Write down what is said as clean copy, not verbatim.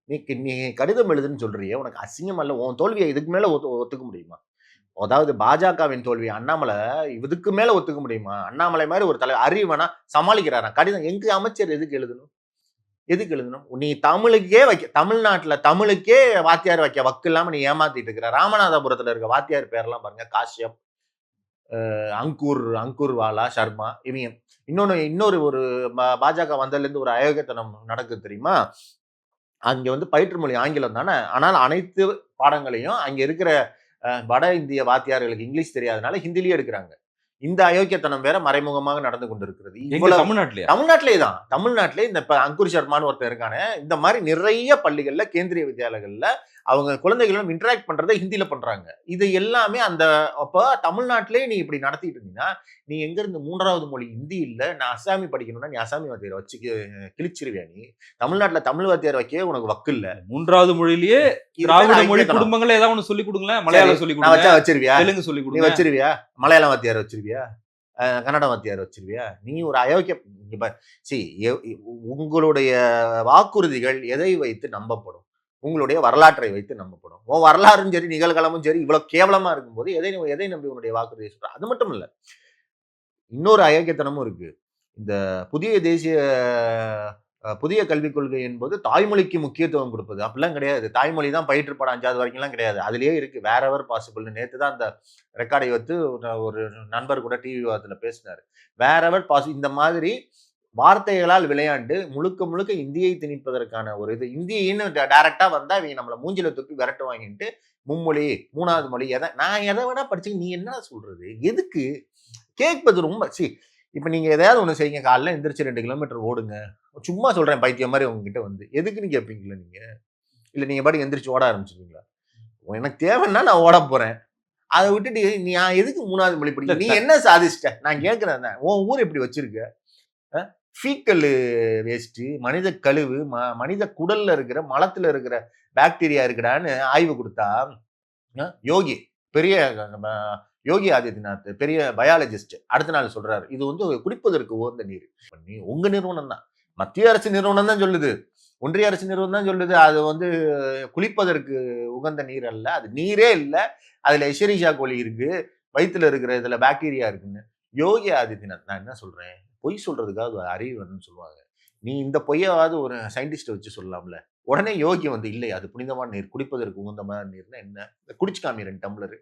நீ நீ கடிதம் எழுதுன்னு சொல்றியே, உனக்கு அசிங்கம் இல்ல? உன் தோல்விய இதுக்கு மேல ஒத்துக்க முடியுமா? அதாவது பாஜகவின் தோல்வி அண்ணாமலை இதுக்கு மேல ஒத்துக்க முடியுமா? அண்ணாமலை மாரி ஒரு தலைவர் அறிவனா சமாளிக்கிறாராம். கடிதம் எங்க அமைச்சர் எதுக்கு எழுதணும்? எதுக்கு எழுதணும்? நீ தமிழுக்கே தமிழ்நாட்டுல தமிழுக்கே வாத்தியார் வைக்க வக்கு இல்லாம நீ ஏமாத்திட்டு இருக்கிற. ராமநாதபுரத்துல இருக்க வாத்தியார் பேர்லாம் பாருங்க. காஷ்யப், அங்கூர் வாலா, சர்மா இவங்க. இன்னொரு ஒரு பாஜக வந்ததுல இருந்து ஒரு அயோக்கியத்தனம் நடக்குது தெரியுமா? அங்க வந்து பயிற்று மொழி ஆங்கிலம் தானே. ஆனால் அனைத்து பாடங்களையும் அங்க இருக்கிற வட இந்திய வாத்தியார்களுக்கு இங்கிலீஷ் தெரியாதனால ஹிந்திலேயே எடுக்கிறாங்க. இந்த அயோக்கியத்தனம் வேற மறைமுகமாக நடந்து கொண்டிருக்கிறது. தமிழ்நாட்டிலேயே தான். தமிழ்நாட்டிலே இந்த அங்குர் சர்மான்னு ஒருத்தர் இருக்கானே, இந்த மாதிரி நிறைய பள்ளிகள்ல, கேந்திரிய வித்யாலயங்கள்ல அவங்க குழந்தைகளும் இன்டராக்ட் பண்றதை ஹிந்தியில பண்றாங்க. இது எல்லாமே அப்ப தமிழ்நாட்டிலேயே நீ இப்படி நடத்திட்டு இருந்தீங்கன்னா, நீ எங்க இருந்து 3வது மொழி ஹிந்தி இல்ல, நான் அசாமி படிக்கணும்னா நீ அசாமி வாத்தியாரை வச்சு கிழிச்சிருவியா நீ? தமிழ்நாட்டுல தமிழ் வாத்தியார் வைக்கவே உனக்கு வக்கு இல்ல. 3வது மொழியிலேயே திராவிட மொழி குடும்பங்களை ஏதாவது ஒண்ணு சொல்லி கொடுங்களேன். மலையாளம் சொல்லி கொடுங்க, வச்சிருவியா? தெலுங்கு சொல்லி கொடுங்க, நீ வச்சிருவியா? மலையாளம் வாத்தியார் வச்சிருவியா? கன்னட வாத்தியார் வச்சிருவியா? நீ ஒரு அயோக்கிய. உங்களுடைய வாக்குறுதிகள் எதை வைத்து நம்பப்படும்? உங்களுடைய வரலாற்றை வைத்து நம்பப்படும். உன் வரலாறும் சரி, நிகழ்காலமும் சரி, இவ்வளவு கேவலமா இருக்கும்போது எதை நம்பி உன்னுடைய வாக்குறுதியை சொல்ற? அது மட்டும் இல்ல, இன்னொரு அயோக்கியத்தனமும் இருக்கு. இந்த புதிய கல்விக் கொள்கை என்பது தாய்மொழிக்கு முக்கியத்துவம் கொடுப்பது. அப்படிலாம் கிடையாது. தாய்மொழி தான் பயிற்றுப்பாடம் 5வது வரைக்கும்லாம் கிடையாது. அதுலயே இருக்கு வேர் எவர் பாசிபிள்னு. நேத்து தான் அந்த ரெக்கார்டை வைத்து ஒரு நண்பர் கூட டிவி விவாதத்துல பேசினாரு. வேர் எவர் இந்த மாதிரி வார்த்தைகளால் விளையாண்டு முழுக்க முழுக்க இந்தியை திணிப்பதற்கான ஒரு இது. இந்தியின்னு டைரக்டா வந்தா இவங்க நம்மள மூஞ்சில தூக்கி விரட்டு வாங்கிட்டு மும்மொழி 3வது மொழி நான் எதை வேணா படிச்சு நீ என்ன சொல்றது? எதுக்கு கேட்பது ரொம்ப இப்ப நீங்க எதையாவது ஒண்ணு செய்யுங்க. காலைல எந்திரிச்சு 2 கிலோமீட்டர் ஓடுங்க. சும்மா சொல்றேன் பைத்தியம் மாதிரி உங்ககிட்ட வந்து. எதுக்குன்னு கேட்பீங்களா நீங்க? இல்ல நீங்க பாட்டுக்கு எந்திரிச்சு ஓட ஆரம்பிச்சிருவீங்களா? எனக்கு தேவைன்னா நான் ஓட போறேன். அதை விட்டுட்டு நீ எதுக்கு 3வது மொழி படிக்க? நீ என்ன சாதிச்சிட்ட? நான் கேட்கிறேன். உன் ஊர் எப்படி வச்சிருக்க? ஃபீக்கல் வேஸ்ட், மனித கழிவு, மனித குடல்ல இருக்கிற மலத்துல இருக்கிற பாக்டீரியா இருக்குடான்னு ஆய்வு கொடுத்தா யோகி பெரிய யோகி ஆதித்யநாத் பெரிய பயாலஜிஸ்ட் அடுத்த நாள் சொல்றாரு, இது வந்து குடிப்பதற்கு உகந்த நீர். உங்க நிறுவனம் தான், மத்திய அரசு நிறுவனம் தான் சொல்லுது, ஒன்றிய அரசு நிறுவனம் தான் சொல்லுது அது வந்து குளிப்பதற்கு உகந்த நீர் அல்ல, அது நீரே இல்லை, அதுல எஷரிஷா கோழி இருக்கு, வயிற்றுல இருக்கிற இதுல பாக்டீரியா இருக்குன்னு. யோகி ஆதித்யநாத், நான் என்ன சொல்றேன், பொய் சொல்றதுக்காக அறிவு வேணும்னு சொல்லுவாங்க. நீ இந்த பொய்யாவது ஒரு சயின்டிஸ்ட வச்சு சொல்லலாம்ல. உடனே யோகி வந்து இல்லை அது புனிதமான நீர், குடிப்பதற்கு உகந்தமான நீர்னா என்ன? குடிச்சு காமி 2 டம்ளர்.